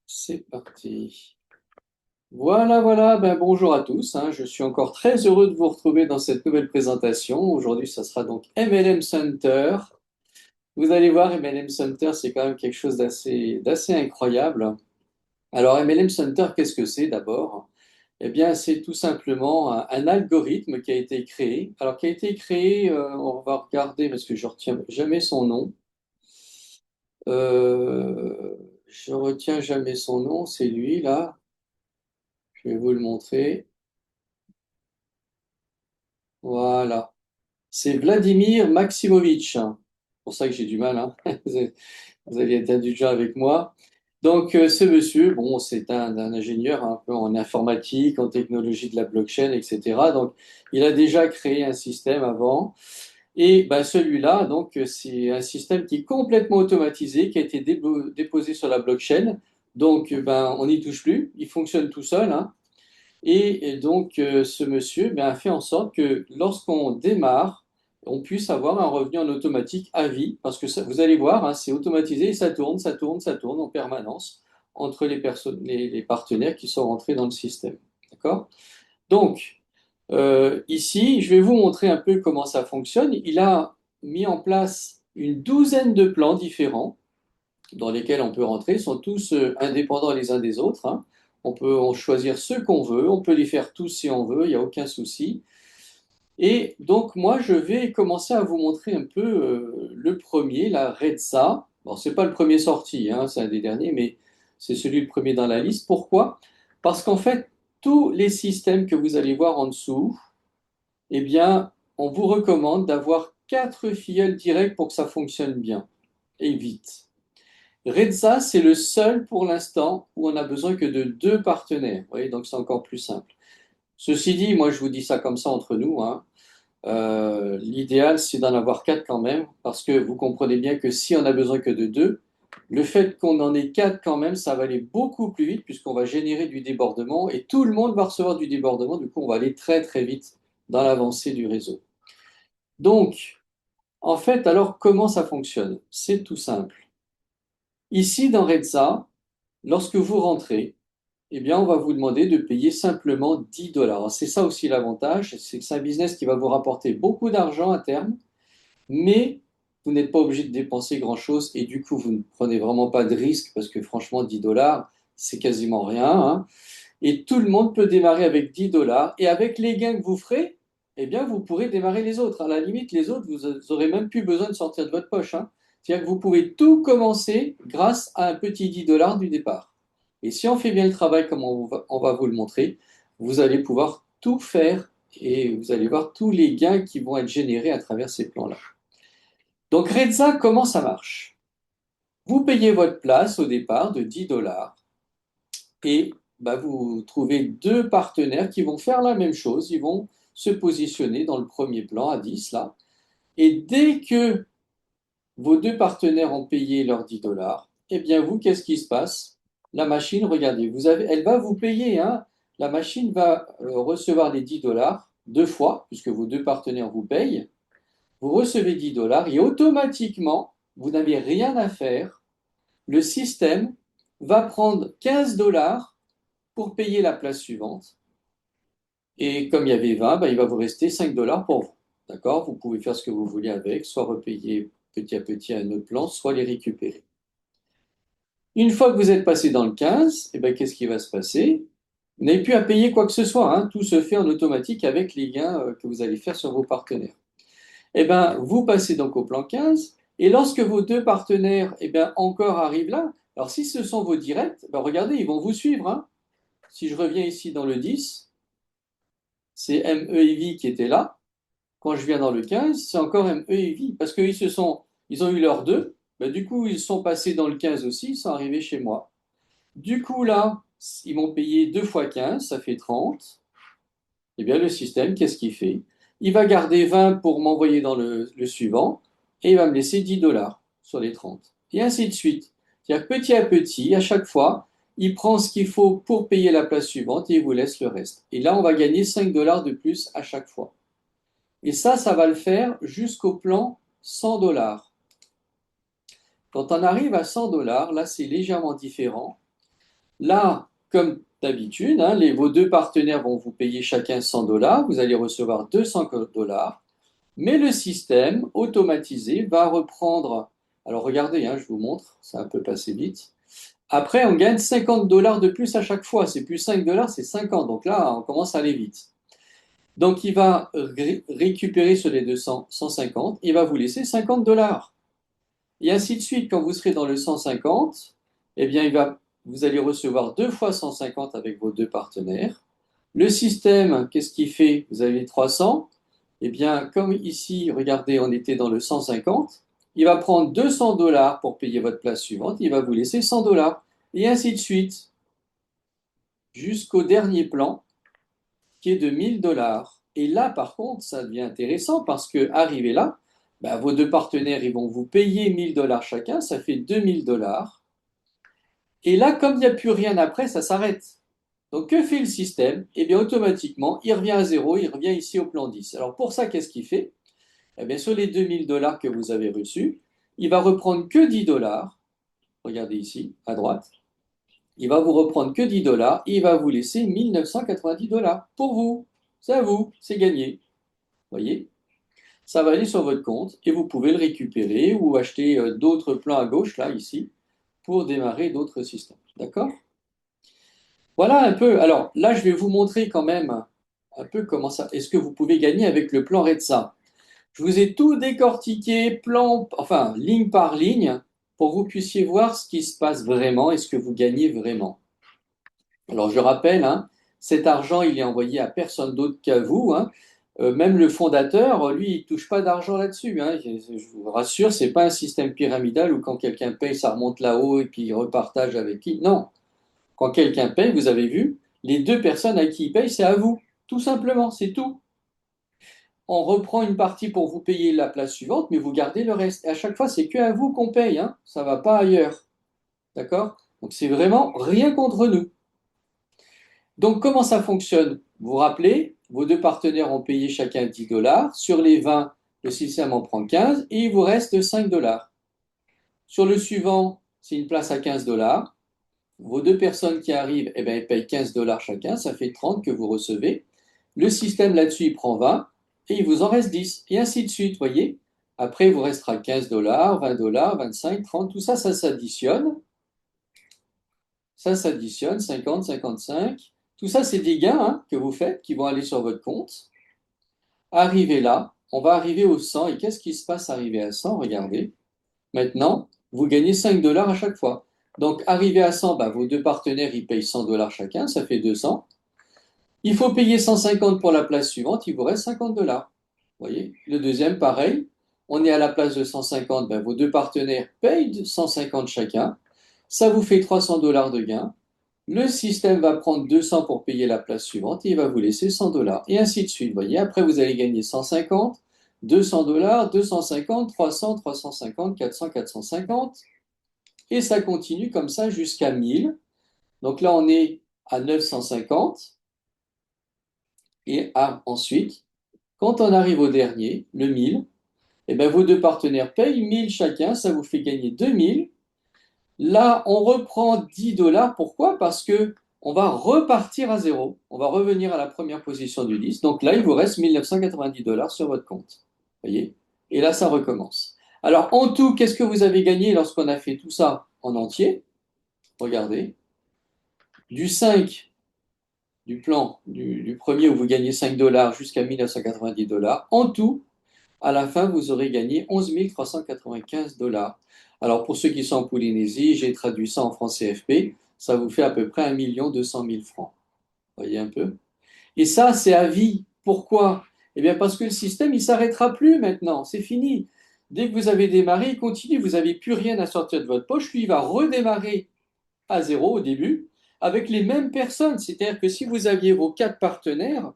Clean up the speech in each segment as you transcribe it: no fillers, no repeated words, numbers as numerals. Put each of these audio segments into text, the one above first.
C'est parti. Voilà, voilà, ben bonjour à tous, hein. Je suis encore très heureux de vous retrouver dans cette nouvelle présentation. Aujourd'hui, ça sera donc MLM Center. Vous allez voir, MLM Center, c'est quand même quelque chose d'assez incroyable. Alors, MLM Center, qu'est-ce que c'est d'abord? Eh bien, c'est tout simplement un algorithme qui a été créé. Alors, qui a été créé, on va regarder parce que je retiens jamais son nom. Euh, je retiens jamais son nom, c'est lui là. Je vais vous le montrer. Voilà. C'est Vladimir Maximovitch. C'est pour ça que j'ai du mal, hein. Vous allez être indulgent avec moi. Donc, ce monsieur, bon, c'est un ingénieur un peu en informatique, en technologie de la blockchain, etc. Donc, il a déjà créé un système avant. Et ben, celui-là, donc, c'est un système qui est complètement automatisé, qui a été déposé sur la blockchain. Donc, ben, on n'y touche plus. Il fonctionne tout seul, hein. Et donc, ce monsieur ben, a fait en sorte que lorsqu'on démarre, on puisse avoir un revenu en automatique à vie, parce que vous allez voir, hein, c'est automatisé et ça tourne, ça tourne, ça tourne en permanence entre les personnes, les partenaires qui sont rentrés dans le système. D'accord? Donc, ici, je vais vous montrer un peu comment ça fonctionne. Il a mis en place une douzaine de plans différents dans lesquels on peut rentrer sont tous indépendants les uns des autres, hein. On peut en choisir ceux qu'on veut, on peut les faire tous si on veut, il n'y a aucun souci. Et donc moi, je vais commencer à vous montrer un peu le premier, la Redsa. Bon, c'est pas le premier sorti, hein, c'est un des derniers, mais c'est celui le premier dans la liste. Pourquoi? Parce qu'en fait, tous les systèmes que vous allez voir en dessous, eh bien, on vous recommande d'avoir 4 filleuls directs pour que ça fonctionne bien et vite. Redza, c'est le seul pour l'instant où on n'a besoin que de 2 partenaires. Vous voyez, donc c'est encore plus simple. Ceci dit, moi je vous dis ça comme ça entre nous, hein. L'idéal c'est d'en avoir 4 quand même, parce que vous comprenez bien que si on n'a besoin que de 2, le fait qu'on en ait 4 quand même, ça va aller beaucoup plus vite puisqu'on va générer du débordement et tout le monde va recevoir du débordement. Du coup, on va aller très très vite dans l'avancée du réseau. Donc, en fait, alors comment ça fonctionne? C'est tout simple. Ici dans Redza, lorsque vous rentrez, eh bien, on va vous demander de payer simplement 10 dollars. C'est ça aussi l'avantage, c'est que c'est un business qui va vous rapporter beaucoup d'argent à terme, mais vous n'êtes pas obligé de dépenser grand-chose et du coup, vous ne prenez vraiment pas de risque parce que franchement, 10 dollars, c'est quasiment rien, hein. Et tout le monde peut démarrer avec 10 dollars et avec les gains que vous ferez, eh bien, vous pourrez démarrer les autres. À la limite, les autres, vous n'aurez même plus besoin de sortir de votre poche, hein. C'est-à-dire que vous pouvez tout commencer grâce à un petit 10 dollars du départ. Et si on fait bien le travail comme on va vous le montrer, vous allez pouvoir tout faire et vous allez voir tous les gains qui vont être générés à travers ces plans-là. Donc, Redza, comment ça marche? Vous payez votre place au départ de 10 dollars et bah, vous trouvez 2 partenaires qui vont faire la même chose. Ils vont se positionner dans le premier plan à 10 là. Et dès que vos 2 partenaires ont payé leurs 10 dollars, eh bien vous, qu'est-ce qui se passe? La machine, regardez, elle va vous payer, hein. La machine va recevoir les 10 dollars 2 fois, puisque vos 2 partenaires vous payent. Vous recevez 10 dollars et automatiquement, vous n'avez rien à faire. Le système va prendre 15 dollars pour payer la place suivante. Et comme il y avait 20, ben, il va vous rester 5 dollars pour vous. D'accord? Vous pouvez faire ce que vous voulez avec, soit repayer petit à petit à un autre plan, soit les récupérer. Une fois que vous êtes passé dans le 15, eh ben, qu'est-ce qui va se passer? Vous n'avez plus à payer quoi que ce soit, hein. Tout se fait en automatique avec les gains que vous allez faire sur vos partenaires. Eh ben, vous passez donc au plan 15, et lorsque vos 2 partenaires eh ben, encore arrivent là, alors si ce sont vos directs, ben, regardez, ils vont vous suivre, hein. Si je reviens ici dans le 10, c'est ME et V qui était là. Quand je viens dans le 15, c'est encore ME et V. Parce ils ont eu leurs 2. Ben, du coup, ils sont passés dans le 15 aussi, ils sont arrivés chez moi. Du coup, là, ils m'ont payé 2 fois 15, ça fait 30. Eh bien, le système, qu'est-ce qu'il fait? Il va garder 20 pour m'envoyer dans le suivant et il va me laisser 10 dollars sur les 30. Et ainsi de suite. C'est-à-dire que petit à petit, à chaque fois, il prend ce qu'il faut pour payer la place suivante et il vous laisse le reste. Et là, on va gagner 5 dollars de plus à chaque fois. Et ça va le faire jusqu'au plan 100 dollars. Quand on arrive à 100 dollars, là, c'est légèrement différent Là, comme d'habitude, hein, vos deux partenaires vont vous payer chacun 100 dollars. Vous allez recevoir 200 dollars. Mais le système automatisé va reprendre. Alors regardez, hein, je vous montre, ça un peu passé vite. Après, on gagne 50 dollars de plus à chaque fois. C'est plus 5 dollars, c'est 50. Donc là, on commence à aller vite. Donc il va récupérer sur les 200, 150. Il va vous laisser 50 dollars. Et ainsi de suite, quand vous serez dans le 150, eh bien, vous allez recevoir deux fois 150 avec vos deux partenaires. Le système, qu'est-ce qu'il fait? Vous avez 300. Eh bien, comme ici, regardez, on était dans le 150, il va prendre 200 dollars pour payer votre place suivante, il va vous laisser 100 dollars. Et ainsi de suite, jusqu'au dernier plan, qui est de 1000 dollars. Et là, par contre, ça devient intéressant parce que, arrivé là, ben, vos deux partenaires, ils vont vous payer 1000 dollars chacun, ça fait 2000 dollars. Et là, comme il n'y a plus rien après, ça s'arrête. Donc, que fait le système? Eh bien, automatiquement, il revient à zéro, il revient ici au plan 10. Alors, pour ça, qu'est-ce qu'il fait? Eh bien, sur les 2000 dollars que vous avez reçus, il va reprendre que 10 dollars. Regardez ici, à droite. Il va vous reprendre que 10 dollars et il va vous laisser 1990 dollars pour vous. C'est à vous, c'est gagné. Voyez? Ça va aller sur votre compte et vous pouvez le récupérer ou acheter d'autres plans à gauche, là, ici, pour démarrer d'autres systèmes. D'accord? Voilà un peu. Alors là, je vais vous montrer quand même un peu comment ça. Est-ce que vous pouvez gagner avec le plan RETSA? Je vous ai tout décortiqué, plan, enfin, ligne par ligne, pour que vous puissiez voir ce qui se passe vraiment et ce que vous gagnez vraiment. Alors, je rappelle, hein, cet argent, il est envoyé à personne d'autre qu'à vous, hein. Même le fondateur, lui, il ne touche pas d'argent là-dessus, hein. Je vous rassure, ce n'est pas un système pyramidal où quand quelqu'un paye, ça remonte là-haut et puis il repartage avec qui. Non. Quand quelqu'un paye, vous avez vu, les deux personnes à qui il paye, c'est à vous. Tout simplement, c'est tout. On reprend une partie pour vous payer la place suivante, mais vous gardez le reste. Et à chaque fois, c'est que à vous qu'on paye, hein. Ça ne va pas ailleurs. D'accord? Donc, c'est vraiment rien contre nous. Donc, comment ça fonctionne? Vous vous rappelez, vos deux partenaires ont payé chacun 10 dollars. Sur les 20, le système en prend 15 et il vous reste 5 dollars. Sur le suivant, c'est une place à 15 dollars. Vos deux personnes qui arrivent, eh bien, elles payent 15 dollars chacun, ça fait 30 que vous recevez. Le système là-dessus, il prend 20 et il vous en reste 10. Et ainsi de suite, voyez. Après, il vous restera 15 dollars, 20 dollars, 25, 30, tout ça, ça s'additionne. Ça s'additionne, 50, 55. Tout ça, c'est des gains hein, que vous faites qui vont aller sur votre compte. Arrivé là, on va arriver au 100. Et qu'est-ce qui se passe arrivé à 100? Regardez. Maintenant, vous gagnez 5 dollars à chaque fois. Donc, arrivé à 100, bah, vos deux partenaires, ils payent 100 dollars chacun, ça fait 200. Il faut payer 150 pour la place suivante, il vous reste 50 dollars. Vous voyez? Le deuxième, pareil. On est à la place de 150, ben, vos deux partenaires payent 150 chacun. Ça vous fait 300 dollars de gain. Le système va prendre 200 pour payer la place suivante et il va vous laisser 100 dollars. Et ainsi de suite. Vous voyez? Après, vous allez gagner 150, 200 dollars, 250, 300, 350, 400, 450. Et ça continue comme ça jusqu'à 1000. Donc là, on est à 950. Et ensuite, quand on arrive au dernier, le 1000, eh ben, vos deux partenaires payent 1000 chacun, ça vous fait gagner 2000. Là, on reprend 10 dollars. Pourquoi? Parce que on va repartir à zéro. On va revenir à la première position du 10. Donc là, il vous reste 1990 dollars sur votre compte. Voyez? Et là, ça recommence. Alors, en tout, qu'est-ce que vous avez gagné lorsqu'on a fait tout ça en entier? Regardez. Du 5 du plan, du premier où vous gagnez 5 dollars jusqu'à 1990 dollars. En tout, à la fin, vous aurez gagné 11 395 dollars. Alors, pour ceux qui sont en Polynésie, j'ai traduit ça en francs CFP. Ça vous fait à peu près 1 200 000 francs. Vous voyez un peu? Et ça, c'est à vie. Pourquoi? Eh bien, parce que le système, il ne s'arrêtera plus maintenant. C'est fini. Dès que vous avez démarré, il continue. Vous n'avez plus rien à sortir de votre poche. Lui, il va redémarrer à zéro au début avec les mêmes personnes. C'est-à-dire que si vous aviez vos quatre partenaires,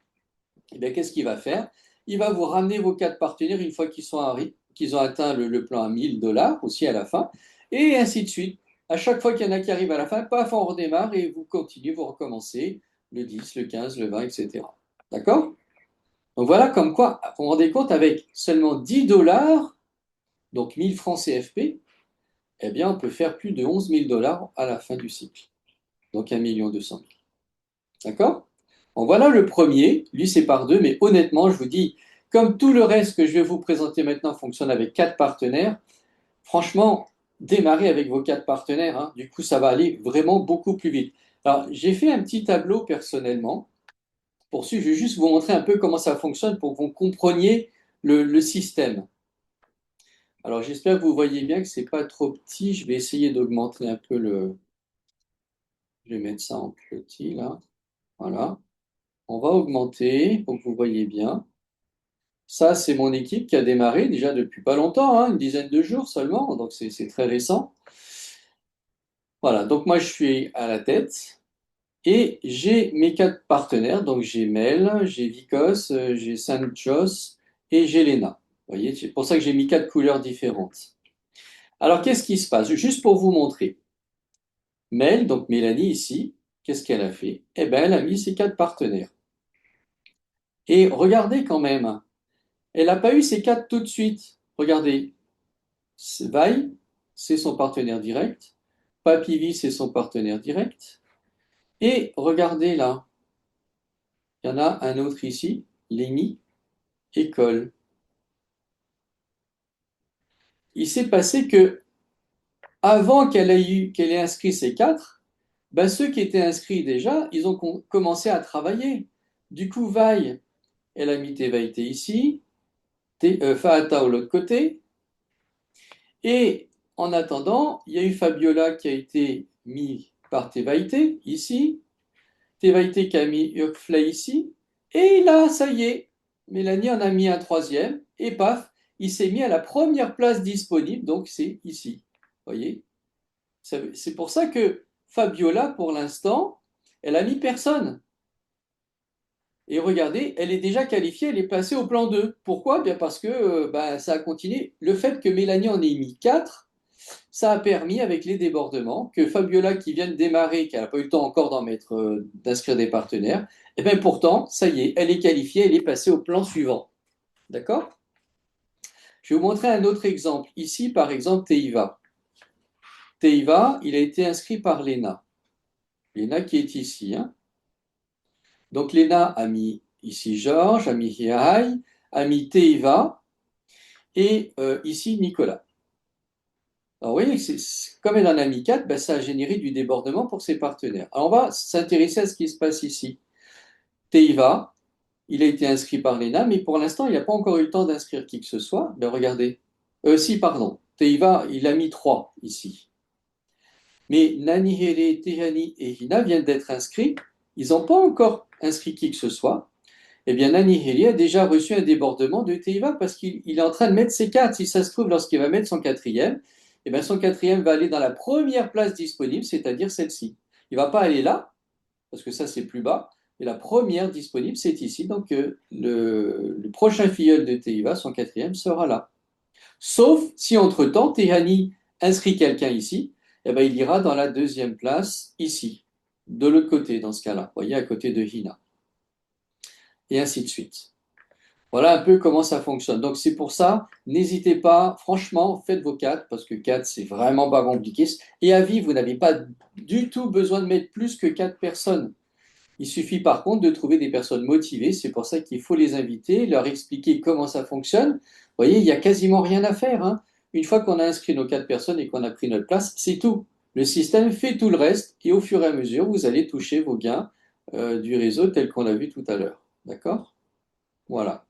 eh bien, qu'est-ce qu'il va faire? Il va vous ramener vos quatre partenaires une fois qu'ils ont atteint le plan à 1000 dollars aussi à la fin, et ainsi de suite. À chaque fois qu'il y en a qui arrivent à la fin, paf, on redémarre et vous continuez, vous recommencez le 10, le 15, le 20, etc. D'accord? Donc voilà comme quoi, vous vous rendez compte, avec seulement 10 dollars, donc 1000 francs CFP, eh bien, on peut faire plus de 11 000 dollars à la fin du cycle. Donc 1 200 000. D'accord? Bon, voilà le premier. Lui, c'est par deux. Mais honnêtement, je vous dis, comme tout le reste que je vais vous présenter maintenant fonctionne avec quatre partenaires, franchement, démarrez avec vos quatre partenaires, hein. Du coup, ça va aller vraiment beaucoup plus vite. Alors, j'ai fait un petit tableau personnellement. Pour ce, je vais juste vous montrer un peu comment ça fonctionne pour que vous compreniez le système. Alors, j'espère que vous voyez bien que c'est pas trop petit. Je vais essayer d'augmenter un peu le. Je vais mettre ça en petit là. Voilà. On va augmenter pour que vous voyez bien. Ça, c'est mon équipe qui a démarré déjà depuis pas longtemps, hein, une dizaine de jours seulement, donc c'est très récent. Voilà, donc moi je suis à la tête et j'ai mes quatre partenaires, donc j'ai Mel, j'ai Vicos, j'ai Saint-Joss et j'ai Lena. Vous voyez, c'est pour ça que j'ai mis quatre couleurs différentes. Alors qu'est-ce qui se passe? Juste pour vous montrer. Mel, donc Mélanie ici, qu'est-ce qu'elle a fait? Eh bien, elle a mis ses quatre partenaires. Et regardez quand même, elle n'a pas eu ses quatre tout de suite. Regardez, Vaille, c'est son partenaire direct. Papivi, c'est son partenaire direct. Et regardez là, il y en a un autre ici, Lémi, école. Il s'est passé que avant qu'elle ait inscrit ces quatre, ben ceux qui étaient inscrits déjà, ils ont commencé à travailler. Du coup, Vaille, elle a mis Tevaïté ici, Faata de l'autre côté. Et en attendant, il y a eu Fabiola qui a été mis par Tevaïté ici, Tevaïté qui a mis Urkflay ici, et là, ça y est, Mélanie en a mis un troisième, et paf, il s'est mis à la première place disponible, donc c'est ici. Vous voyez? C'est pour ça que Fabiola, pour l'instant, elle a mis personne. Et regardez, elle est déjà qualifiée, elle est placée au plan 2. Pourquoi? Bien parce que ben, ça a continué. Le fait que Mélanie en ait mis 4, ça a permis, avec les débordements, que Fabiola, qui vient de démarrer, qui n'a pas eu le temps encore d'inscrire des partenaires, et bien pourtant, ça y est, elle est qualifiée, elle est passée au plan suivant. D'accord? Je vais vous montrer un autre exemple. Ici, par exemple, Teiva. Teiva, il a été inscrit par Léna. Léna qui est ici, hein. Donc Léna a mis ici Georges, a mis Hirai, a mis Teiva, et ici Nicolas. Alors, vous voyez, comme elle en a mis 4, ben, ça a généré du débordement pour ses partenaires. Alors, on va s'intéresser à ce qui se passe ici. Teiva, il a été inscrit par l'ENA, mais pour l'instant, il n'a pas encore eu le temps d'inscrire qui que ce soit. Ben, regardez. Si, pardon. Teiva, il a mis 3 ici. Mais Nanihere, Tehani et Hina viennent d'être inscrits. Ils n'ont pas encore inscrit qui que ce soit. Eh bien, Nanihere a déjà reçu un débordement de Teiva parce qu'il est en train de mettre ses 4. Si ça se trouve, lorsqu'il va mettre son quatrième, eh bien, son quatrième va aller dans la première place disponible, c'est-à-dire celle-ci. Il ne va pas aller là, parce que ça, c'est plus bas. Et la première disponible, c'est ici. Donc, le prochain filleul de Teiva, son quatrième, sera là. Sauf si, entre-temps, Tehani inscrit quelqu'un ici, eh bien, il ira dans la deuxième place, ici, de l'autre côté, dans ce cas-là. Vous voyez, à côté de Hina. Et ainsi de suite. Voilà un peu comment ça fonctionne. Donc c'est pour ça, n'hésitez pas, franchement, faites vos 4 parce que 4 c'est vraiment pas compliqué. Et à vie, vous n'avez pas du tout besoin de mettre plus que 4 personnes. Il suffit par contre de trouver des personnes motivées. C'est pour ça qu'il faut les inviter, leur expliquer comment ça fonctionne. Vous voyez, il n'y a quasiment rien à faire, hein. Une fois qu'on a inscrit nos 4 personnes et qu'on a pris notre place, c'est tout. Le système fait tout le reste et au fur et à mesure, vous allez toucher vos gains du réseau tel qu'on l'a vu tout à l'heure. D'accord? Voilà,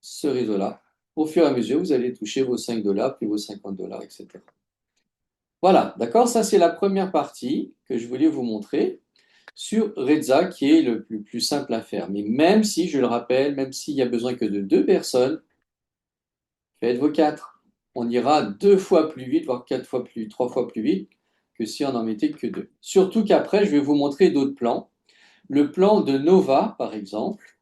ce réseau-là. Au fur et à mesure, vous allez toucher vos 5 dollars, puis vos 50 dollars, etc. Voilà, d'accord? Ça, c'est la première partie que je voulais vous montrer sur Reza, qui est le plus simple à faire. Mais même si, je le rappelle, même s'il n'y a besoin que de 2 personnes, faites vos 4. On ira 2 fois plus vite, voire 4 fois plus, 3 fois plus vite que si on n'en mettait que 2. Surtout qu'après, je vais vous montrer d'autres plans. Le plan de Nova, par exemple.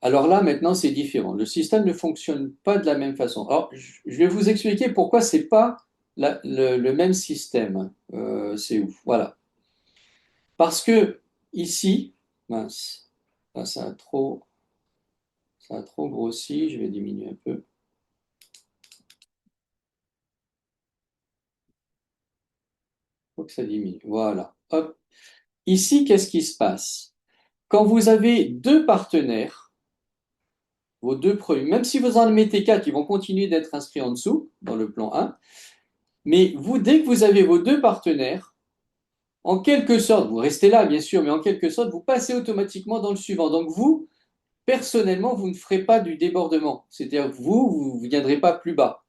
Alors là, maintenant, c'est différent. Le système ne fonctionne pas de la même façon. Alors, je vais vous expliquer pourquoi c'est pas le même système. C'est ouf. Voilà. Parce que ici, mince, là, ça a trop grossi. Je vais diminuer un peu. faut que ça diminue. Voilà. Hop. Ici, qu'est-ce qui se passe? Quand vous avez deux partenaires, vos deux premiers, même si vous en mettez quatre, ils vont continuer d'être inscrits en dessous, dans le plan 1. Mais vous, dès que vous avez vos deux partenaires, en quelque sorte, vous restez là, bien sûr, mais en quelque sorte, vous passez automatiquement dans le suivant. Donc vous, personnellement, vous ne ferez pas du débordement. C'est-à-dire que vous ne viendrez pas plus bas.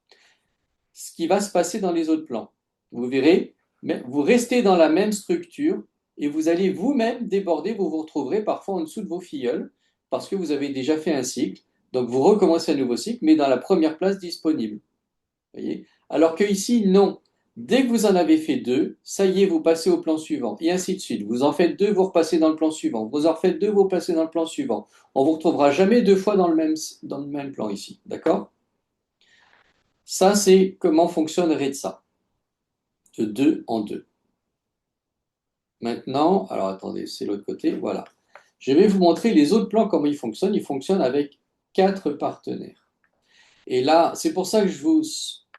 Ce qui va se passer dans les autres plans. Vous verrez, mais vous restez dans la même structure et vous allez vous-même déborder. Vous vous retrouverez parfois en dessous de vos filleuls parce que vous avez déjà fait un cycle. Donc vous recommencez un nouveau cycle, mais dans la première place disponible. Voyez. Alors que ici, non. Dès que vous en avez fait deux, ça y est, vous passez au plan suivant, et ainsi de suite. Vous en faites deux, vous repassez dans le plan suivant. Vous en refaites deux, vous repassez dans le plan suivant. On ne vous retrouvera jamais deux fois dans le même plan ici. D'accord? Ça, c'est comment fonctionne Retsa, de deux en deux. Maintenant, alors attendez, c'est l'autre côté, voilà. Je vais vous montrer les autres plans, comment ils fonctionnent. Ils fonctionnent avec quatre partenaires. Et là, c'est pour ça que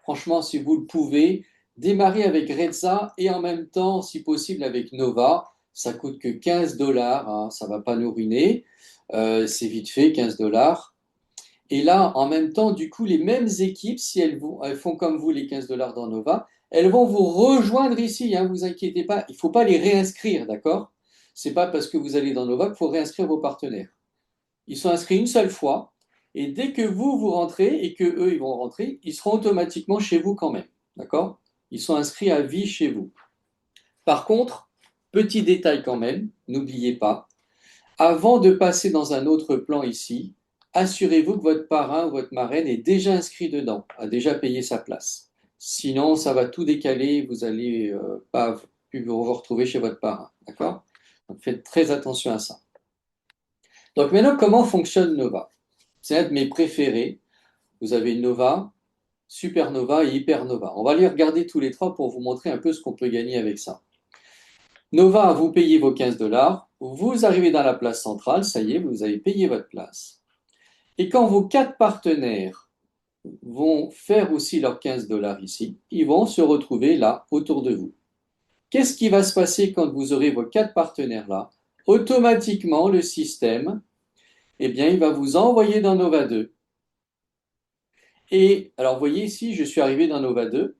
franchement, si vous le pouvez, démarrer avec Reza et en même temps, si possible, avec Nova. Ça coûte que 15 dollars, hein, ça ne va pas nous ruiner. C'est vite fait, 15 dollars. Et là, en même temps, du coup, les mêmes équipes, si elles font comme vous les 15 dollars dans Nova, elles vont vous rejoindre ici, hein, vous inquiétez pas. Il ne faut pas les réinscrire, d'accord? C'est pas parce que vous allez dans Nova qu'il faut réinscrire vos partenaires. Ils sont inscrits une seule fois, et dès que vous rentrez et que eux ils vont rentrer, ils seront automatiquement chez vous quand même, d'accord? Ils sont inscrits à vie chez vous. Par contre, petit détail quand même, n'oubliez pas, avant de passer dans un autre plan ici, assurez-vous que votre parrain ou votre marraine est déjà inscrit dedans, a déjà payé sa place. Sinon, ça va tout décaler, vous allez pas plus vous retrouver chez votre parrain, d'accord? Donc faites très attention à ça. Donc maintenant, comment fonctionne Nova? C'est un de mes préférés. Vous avez Nova, Supernova et Hypernova. On va les regarder tous les trois pour vous montrer un peu ce qu'on peut gagner avec ça. Nova, vous payez vos 15 dollars, vous arrivez dans la place centrale, ça y est, vous avez payé votre place. Et quand vos quatre partenaires vont faire aussi leurs 15 dollars ici, ils vont se retrouver là, autour de vous. Qu'est-ce qui va se passer quand vous aurez vos quatre partenaires là? Automatiquement, le système, eh bien, il va vous envoyer dans Nova 2. Et alors, vous voyez ici, je suis arrivé dans Nova 2.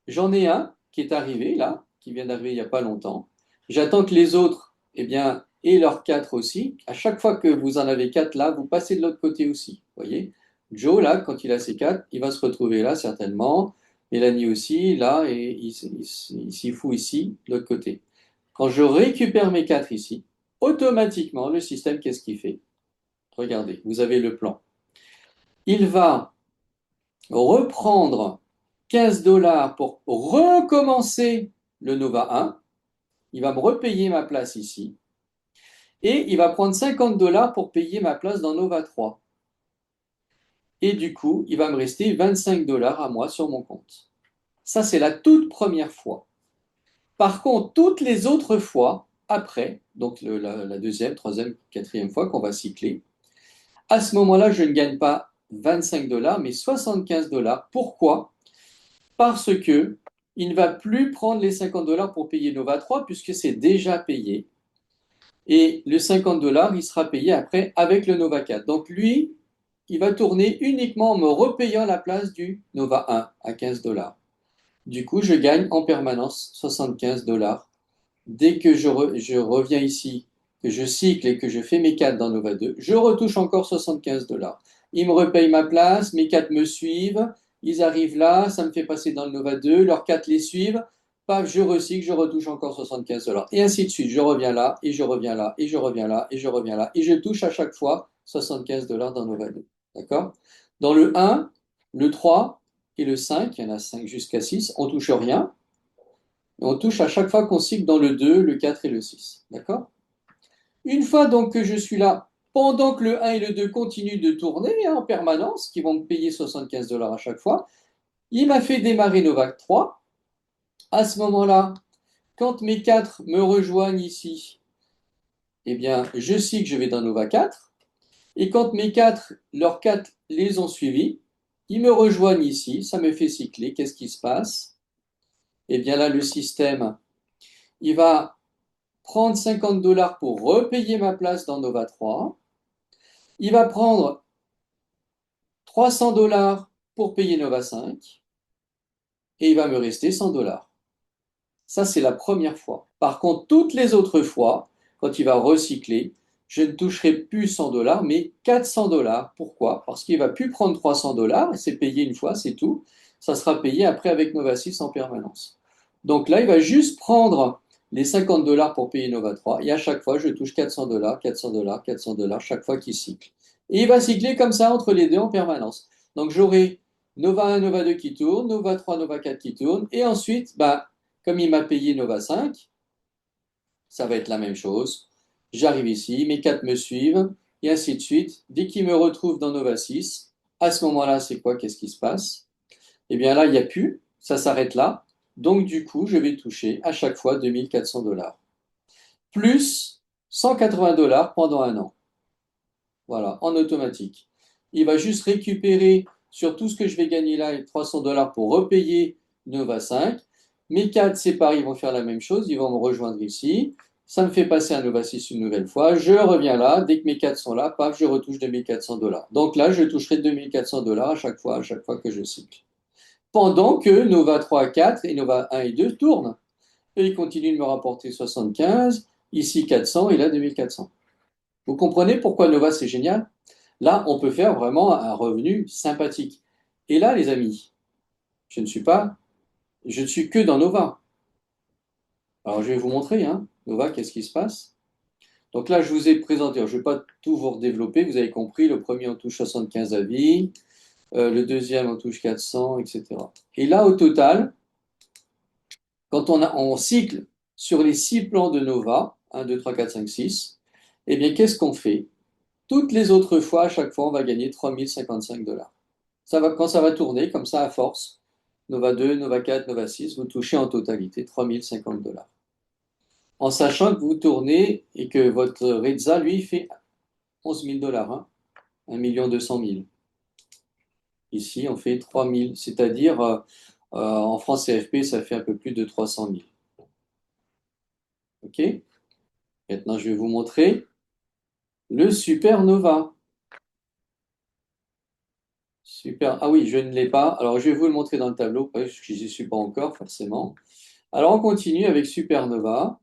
J'en ai un qui est arrivé là, qui vient d'arriver il n'y a pas longtemps. J'attends que les autres, eh bien, aient leurs quatre aussi. À chaque fois que vous en avez quatre là, vous passez de l'autre côté aussi. Vous voyez, Joe, là, quand il a ses quatre, il va se retrouver là certainement. Mélanie aussi, là, et il s'y fout ici, de l'autre côté. Quand je récupère mes quatre ici, automatiquement, le système, qu'est-ce qu'il fait? Regardez, vous avez le plan. Il va reprendre 15 dollars pour recommencer le Nova 1. Il va me repayer ma place ici. Et il va prendre 50 dollars pour payer ma place dans Nova 3. Et du coup, il va me rester 25 dollars à moi sur mon compte. Ça, c'est la toute première fois. Par contre, toutes les autres fois, après, donc la deuxième, troisième, quatrième fois qu'on va cycler, à ce moment-là, je ne gagne pas 25 dollars, mais 75 dollars. Pourquoi? Parce que il ne va plus prendre les 50 dollars pour payer Nova 3 puisque c'est déjà payé. Et le 50 dollars, il sera payé après avec le Nova 4. Donc lui, il va tourner uniquement en me repayant la place du Nova 1 à 15 dollars. Du coup, je gagne en permanence 75 dollars. Dès que je reviens ici, que je cycle et que je fais mes 4 dans Nova 2, je retouche encore 75 dollars. Ils me repayent ma place, mes 4 me suivent, ils arrivent là, ça me fait passer dans le Nova 2, leurs 4 les suivent, paf, je recycle, je retouche encore 75 dollars. Et ainsi de suite, je reviens là, et je reviens là, et je reviens là, et je reviens là, et je touche à chaque fois 75 dollars dans Nova 2. D'accord? Dans le 1, le 3 et le 5, il y en a 5 jusqu'à 6, on ne touche rien. Et on touche à chaque fois qu'on cycle dans le 2, le 4 et le 6. D'accord? Une fois donc que je suis là, pendant que le 1 et le 2 continuent de tourner en permanence, qui vont me payer 75 dollars à chaque fois, il m'a fait démarrer Novak 3. À ce moment-là, quand mes 4 me rejoignent ici, eh bien, je cycle, je vais dans Nova 4. Et quand mes 4, leurs 4 les ont suivis, ils me rejoignent ici, ça me fait cycler. Qu'est-ce qui se passe? Eh bien là, le système il va prendre 50 dollars pour repayer ma place dans Nova 3. Il va prendre 300 dollars pour payer Nova 5 et il va me rester 100 dollars. Ça, c'est la première fois. Par contre, toutes les autres fois, quand il va recycler, je ne toucherai plus 100 dollars, mais 400 dollars. Pourquoi? Parce qu'il va plus prendre 300 dollars, c'est payé une fois, c'est tout. Ça sera payé après avec Nova 6 en permanence. Donc là, il va juste prendre les 50 dollars pour payer Nova 3, et à chaque fois, je touche 400 dollars, 400 dollars, 400 dollars, chaque fois qu'il cycle. Et il va cycler comme ça entre les deux en permanence. Donc j'aurai Nova 1, Nova 2 qui tourne, Nova 3, Nova 4 qui tourne, et ensuite, bah, comme il m'a payé Nova 5, ça va être la même chose. J'arrive ici, mes 4 me suivent, et ainsi de suite. Dès qu'il me retrouve dans Nova 6, à ce moment-là, c'est quoi? Qu'est-ce qui se passe? Eh bien là, il n'y a plus, ça s'arrête là. Donc du coup, je vais toucher à chaque fois 2400 dollars. Plus 180 dollars pendant un an. Voilà, en automatique. Il va juste récupérer sur tout ce que je vais gagner là les 300 dollars pour repayer Nova 5. Mes 4 séparés ils vont faire la même chose, ils vont me rejoindre ici. Ça me fait passer un Nova 6 une nouvelle fois. Je reviens là, dès que mes 4 sont là, paf, je retouche 2400 dollars. Donc là, je toucherai 2400 dollars à chaque fois que je cycle. Pendant que Nova 3, 4 et Nova 1 et 2 tournent. Et ils continuent de me rapporter 75, ici 400 et là 2400. Vous comprenez pourquoi Nova c'est génial? Là, on peut faire vraiment un revenu sympathique. Et là, les amis, je ne suis que dans Nova. Alors, je vais vous montrer, hein, Nova, qu'est-ce qui se passe? Donc là, je vous ai présenté, alors, je ne vais pas tout vous redévelopper, vous avez compris, le premier, on touche 75 à vie, le deuxième, on touche 400, etc. Et là, au total, quand on cycle sur les 6 plans de Nova, 1, 2, 3, 4, 5, 6, eh bien, qu'est-ce qu'on fait? Toutes les autres fois, à chaque fois, on va gagner 3055 dollars. Quand ça va tourner, comme ça, à force, Nova 2, Nova 4, Nova 6, vous touchez en totalité 3050 dollars. En sachant que vous tournez et que votre Reza, lui, fait 11 000 dollars, hein, 1 200 000. Ici, on fait 3000, c'est-à-dire en France CFP, ça fait un peu plus de 300 000. OK? Maintenant, je vais vous montrer le Supernova. Super. Ah oui, je ne l'ai pas. Alors, je vais vous le montrer dans le tableau, parce que je n'y suis pas encore, forcément. Alors, on continue avec Supernova.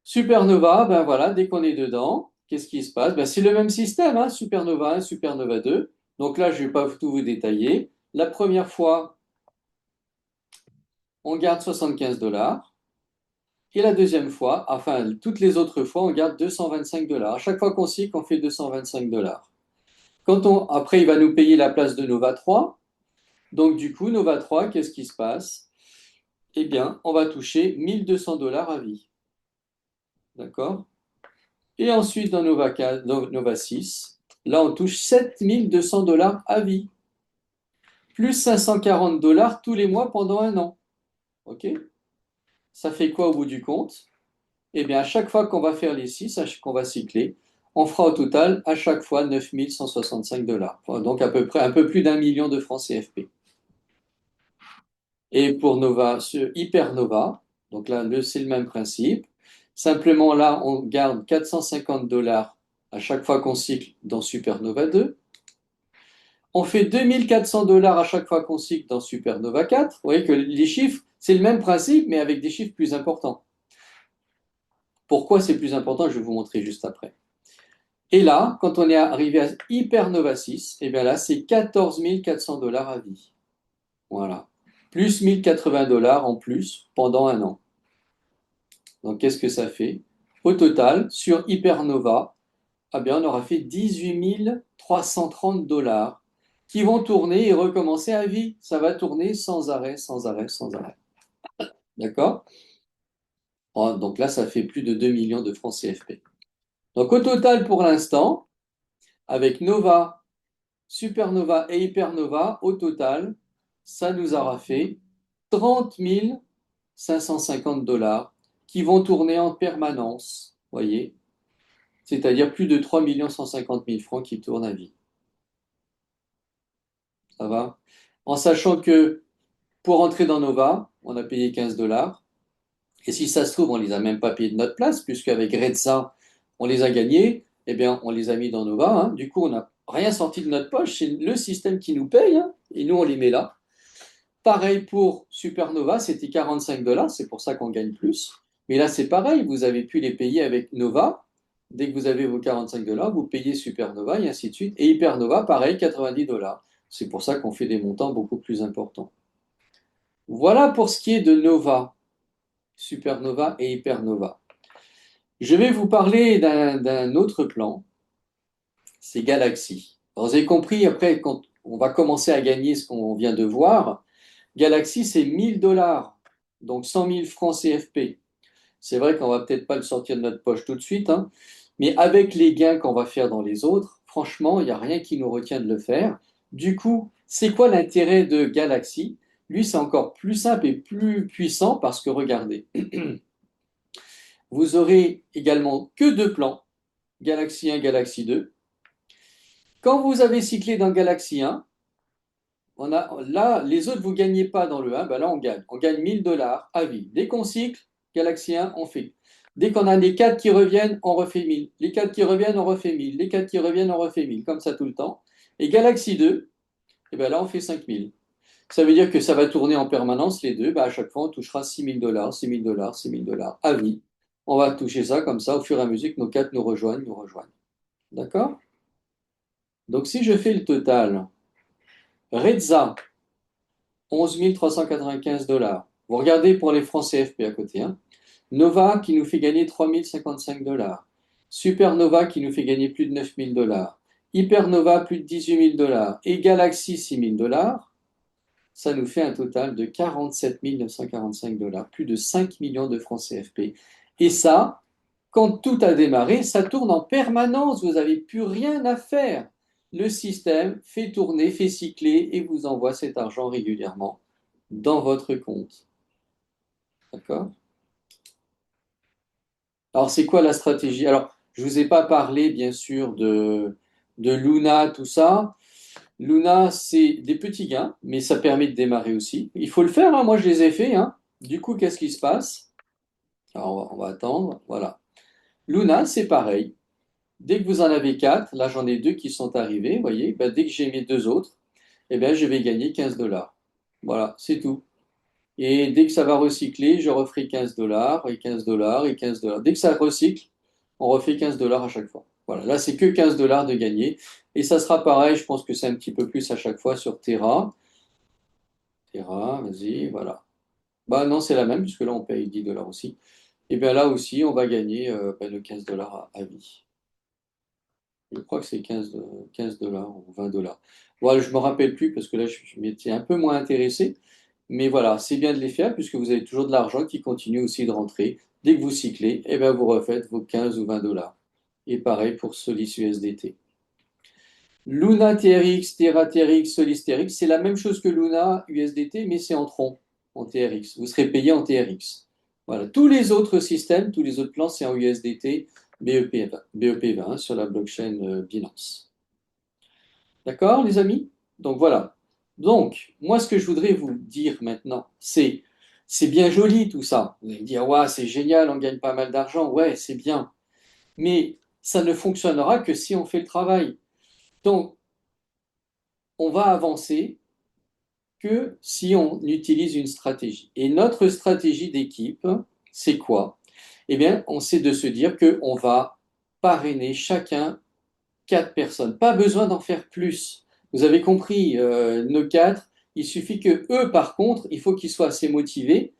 Supernova, ben voilà, dès qu'on est dedans, qu'est-ce qui se passe? Ben, c'est le même système, hein, Supernova 1, Supernova 2. Donc là, je ne vais pas tout vous détailler. La première fois, on garde 75 dollars. Et la deuxième fois, enfin, toutes les autres fois, on garde 225 dollars. À chaque fois qu'on cycle, on fait 225 dollars. Après, il va nous payer la place de Nova 3. Donc, du coup, Nova 3, qu'est-ce qui se passe? Eh bien, on va toucher 1200 dollars à vie. D'accord? Et ensuite, dans Nova 4, Nova 6, là, on touche 7200 dollars à vie, plus 540 dollars tous les mois pendant un an. OK? Ça fait quoi au bout du compte? Eh bien, à chaque fois qu'on va faire les 6, qu'on va cycler, on fera au total à chaque fois 9165 dollars. Donc, à peu près un peu plus d'1 million de francs CFP. Et pour Nova, Hypernova, donc là, c'est le même principe. Simplement, là, on garde 450 dollars à chaque fois qu'on cycle dans Supernova 2. On fait 2400 dollars à chaque fois qu'on cycle dans Supernova 4. Vous voyez que les chiffres, c'est le même principe, mais avec des chiffres plus importants. Pourquoi c'est plus important? Je vais vous montrer juste après. Et là, quand on est arrivé à Hypernova 6, et bien là, c'est 14 400 dollars à vie. Voilà. Plus 1080 dollars en plus pendant un an. Donc, qu'est-ce que ça fait? Au total, sur Hypernova, eh bien, on aura fait 18 330 dollars qui vont tourner et recommencer à vie. Ça va tourner sans arrêt, sans arrêt, sans arrêt. D'accord? Oh, donc là, ça fait plus de 2 millions de francs CFP. Donc, au total, pour l'instant, avec Nova, Supernova et Hypernova, au total, ça nous aura fait 30 550 dollars qui vont tourner en permanence, voyez, c'est-à-dire plus de 3 150 000 francs qui tournent à vie. Ça va? En sachant que pour entrer dans Nova, on a payé 15 dollars. Et si ça se trouve, on les a même pas payés de notre place, puisqu'avec Redza, on les a gagnés, eh bien, on les a mis dans Nova, hein. Du coup, on n'a rien sorti de notre poche, c'est le système qui nous paye, hein, et nous, on les met là. Pareil pour Supernova, c'était 45 dollars, c'est pour ça qu'on gagne plus. Mais là, c'est pareil, vous avez pu les payer avec Nova. Dès que vous avez vos 45 dollars, vous payez Supernova et ainsi de suite. Et Hypernova, pareil, 90 dollars. C'est pour ça qu'on fait des montants beaucoup plus importants. Voilà pour ce qui est de Nova, Supernova et Hypernova. Je vais vous parler d'un autre plan, c'est Galaxy. Alors, vous avez compris, après, quand on va commencer à gagner ce qu'on vient de voir, Galaxy, c'est 1000 dollars, donc 100 000 francs CFP. C'est vrai qu'on va peut-être pas le sortir de notre poche tout de suite, hein, mais avec les gains qu'on va faire dans les autres, franchement, il n'y a rien qui nous retient de le faire. Du coup, c'est quoi l'intérêt de Galaxy? Lui, c'est encore plus simple et plus puissant parce que regardez, vous aurez également que deux plans, Galaxy 1, Galaxy 2. Quand vous avez cyclé dans Galaxy 1, là, les autres, vous ne gagnez pas dans le 1, ben là, on gagne. On gagne 1000 dollars à vie. Dès qu'on cycle, Galaxy 1, on fait. Dès qu'on a les 4 qui reviennent, on refait 1000. Les 4 qui reviennent, on refait 1000. Les 4 qui reviennent, on refait 1000. Comme ça tout le temps. Et Galaxy 2, et ben là, on fait 5000. Ça veut dire que ça va tourner en permanence, les deux. Ben à chaque fois, on touchera 6000 dollars, 6000 dollars, 6000 dollars à vie. On va toucher ça comme ça au fur et à mesure que nos 4 nous rejoignent, nous rejoignent. D'accord? Donc, si je fais le total, Reza, 11 395 dollars. Vous regardez pour les francs CFP à côté, hein. Nova qui nous fait gagner 3 055 dollars. Supernova qui nous fait gagner plus de 9 000 dollars. Hypernova plus de 18 000 dollars. Et Galaxy 6 000 dollars. Ça nous fait un total de 47 945 dollars. Plus de 5 millions de francs CFP. Et ça, quand tout a démarré, ça tourne en permanence. Vous n'avez plus rien à faire. Le système fait tourner, fait cycler et vous envoie cet argent régulièrement dans votre compte. D'accord? Alors, c'est quoi la stratégie? Alors, je ne vous ai pas parlé, bien sûr, de Luna, tout ça. Luna, c'est des petits gains, mais ça permet de démarrer aussi. Il faut le faire, hein. Moi, je les ai faits, hein. Du coup, qu'est-ce qui se passe? Alors, on va attendre. Voilà. Luna, c'est pareil. Dès que vous en avez quatre, là, j'en ai deux qui sont arrivés, vous voyez, ben, dès que j'ai mes deux autres, eh bien, je vais gagner 15 dollars. Voilà, c'est tout. Et dès que ça va recycler, je referai 15 dollars et 15 dollars et 15 dollars. Dès que ça recycle, on refait 15 dollars à chaque fois. Voilà, là, c'est que 15 dollars de gagner. Et ça sera pareil, je pense que c'est un petit peu plus à chaque fois sur Terra. Terra, vas-y, voilà. Bah non, c'est la même, puisque là, on paye 10 dollars aussi. Et bien là aussi, on va gagner le 15 dollars à vie. Je crois que c'est 15 dollars ou 20 dollars. Voilà, je ne me rappelle plus parce que là, je m'étais un peu moins intéressé. Mais voilà, c'est bien de les faire puisque vous avez toujours de l'argent qui continue aussi de rentrer. Dès que vous cyclez, eh bien, vous refaites vos 15 ou 20 dollars. Et pareil pour Solis USDT. Luna TRX, Terra TRX, Solis TRX, c'est la même chose que Luna USDT, mais c'est en tronc, en TRX. Vous serez payé en TRX. Voilà. Tous les autres systèmes, tous les autres plans, c'est en USDT, BEP20 sur la blockchain Binance. D'accord, les amis? Donc voilà. Donc, moi, ce que je voudrais vous dire maintenant, c'est bien joli tout ça. Vous allez me dire, ouais, c'est génial, on gagne pas mal d'argent. Ouais, c'est bien. Mais ça ne fonctionnera que si on fait le travail. Donc, on va avancer que si on utilise une stratégie. Et notre stratégie d'équipe, c'est quoi? Eh bien, on sait de se dire qu'on va parrainer chacun quatre personnes. Pas besoin d'en faire plus. Vous avez compris, nos quatre, il suffit que eux, par contre, il faut qu'ils soient assez motivés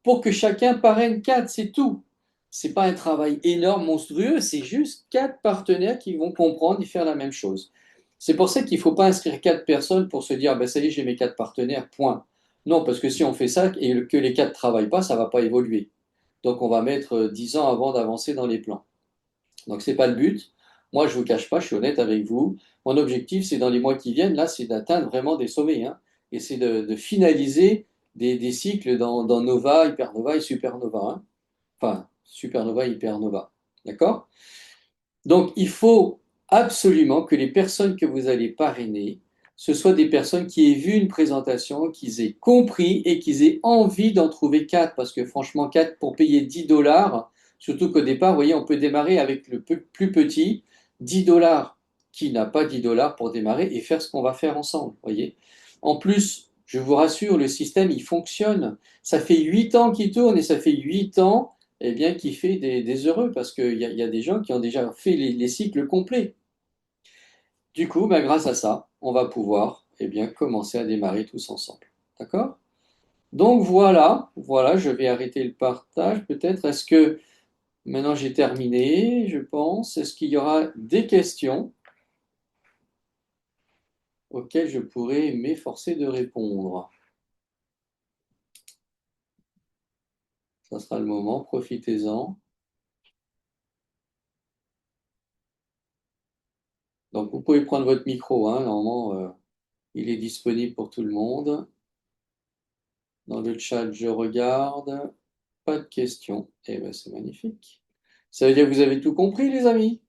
pour que chacun parraine quatre, c'est tout. C'est pas un travail énorme, monstrueux, c'est juste quatre partenaires qui vont comprendre et faire la même chose. C'est pour ça qu'il ne faut pas inscrire quatre personnes pour se dire, ben, ça y est, j'ai mes quatre partenaires, point. Non, parce que si on fait ça et que les quatre ne travaillent pas, ça ne va pas évoluer. Donc on va mettre 10 ans avant d'avancer dans les plans. Donc ce n'est pas le but. Moi, je ne vous cache pas, je suis honnête avec vous. Mon objectif, c'est dans les mois qui viennent, là, c'est d'atteindre vraiment des sommets, hein. Et c'est de finaliser des cycles dans Nova, Hypernova et Supernova, hein. Enfin, Supernova, Hypernova. D'accord? Donc, il faut absolument que les personnes que vous allez parrainer ce soit des personnes qui aient vu une présentation, qu'ils aient compris et qu'ils aient envie d'en trouver 4. Parce que franchement, 4 pour payer 10 dollars, surtout qu'au départ, vous voyez, on peut démarrer avec le plus petit, 10 dollars, qui n'a pas 10 dollars pour démarrer et faire ce qu'on va faire ensemble, voyez. En plus, je vous rassure, le système, il fonctionne. Ça fait 8 ans qu'il tourne et ça fait 8 ans eh bien, qu'il fait des heureux parce qu'il y a des gens qui ont déjà fait les cycles complets. Du coup, bah, grâce à ça, on va pouvoir eh bien, commencer à démarrer tous ensemble. D'accord? Donc voilà, je vais arrêter le partage peut-être. Est-ce que maintenant j'ai terminé, je pense. Est-ce qu'il y aura des questions auxquelles je pourrais m'efforcer de répondre? Ça sera le moment, profitez-en. Donc vous pouvez prendre votre micro, hein, normalement il est disponible pour tout le monde. Dans le chat, je regarde. Pas de questions. Eh bien, c'est magnifique. Ça veut dire que vous avez tout compris, les amis?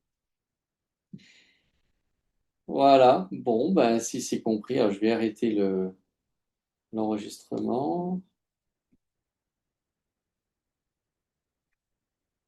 Voilà. Bon, ben, si c'est compris, alors je vais arrêter l'enregistrement.